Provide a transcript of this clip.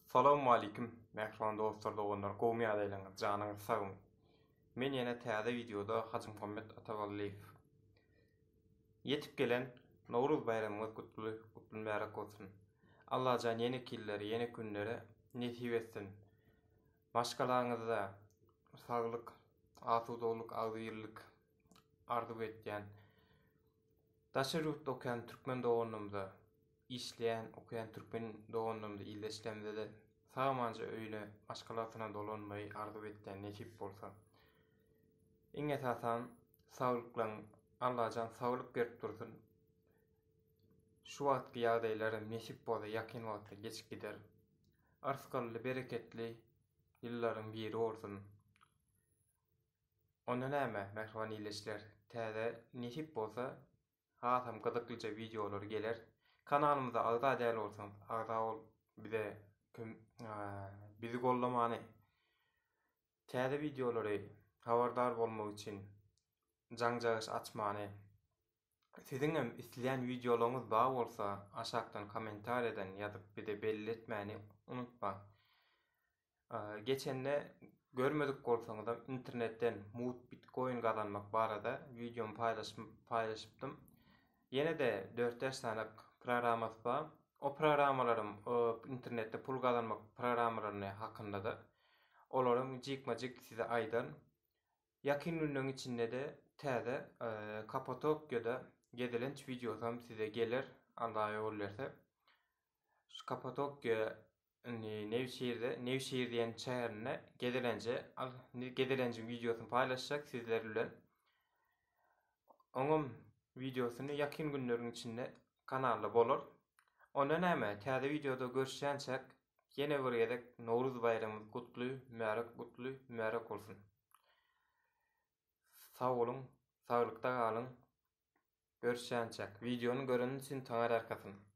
Salamu alaikum, mehriban dostlar, doganlar, gowmy ýalylaryňyz, janyňyz sag bolsun. Men ýene täze videoda Hacı Muhammed Atawallaýew. Yetip gelen Nowruz bayramyňyz gutly märak bolsun. Allah jan ýene killeri, ýene günleri nesip etsin. Başgalaryňyzda saglyk, asudalyk, agyrlyk arzuw etýän, daşa ýurtda okuyan türkmen doganlymyza, işleyen, okuyan türkmen doganlymyza ýyldeslemde de samanca öýle başgalaryna dolanmagy arzuw etýän nesip bolsa. Iň esasan saglyklaň Allah jan saglyk berip dursun. Şu wagtky ýagdaýlar nesip bolsa ýakyn wagtda geçip gider. Arskaly bereketli ýyllaryň biri bolsun. Onda näme mehriban ýyleşler, täze nesip bolsa hatam gyzyklyca videolar geler. Kanalymyza agda däl bolsaň, agda ol bize bizi gollamany, täze videolary habardar bolmak üçin jaňjagyş açmany. Siziň hem isleýän videolaryňyz bar bolsa, aşakdan komentar eden ýazyp bize belli etmäni unutma. Geçende görmedik bolsaňyz internetten mut bitcoin gazanmak barada videomu paylaşypdym. Ýene de 4-5 sanalyk programmasy bar. O programmalarym internette pul gazanmak programmalaryny hakynda da olaryň jikmajyk size aýdan ýakyn günleriň içinde de täze Kapadokya'da gedilenç videosam size gelir, Allah ýol berse. Şu Kapadokya Nevşehir diýen şäherine gedilenci videosunu paylaşacak sizler bilen. Oňam videosunu ýakyn günleriň içinde kanalda bolar. Onda näme? Täze videoda görüşýänçek ýene bir ýerek Nowruz bayramyňyz gutly märak bolsun. Sag bolun, saglykda galyň. Görüşýänçek. Videonu gören üçin taňar arkasyn.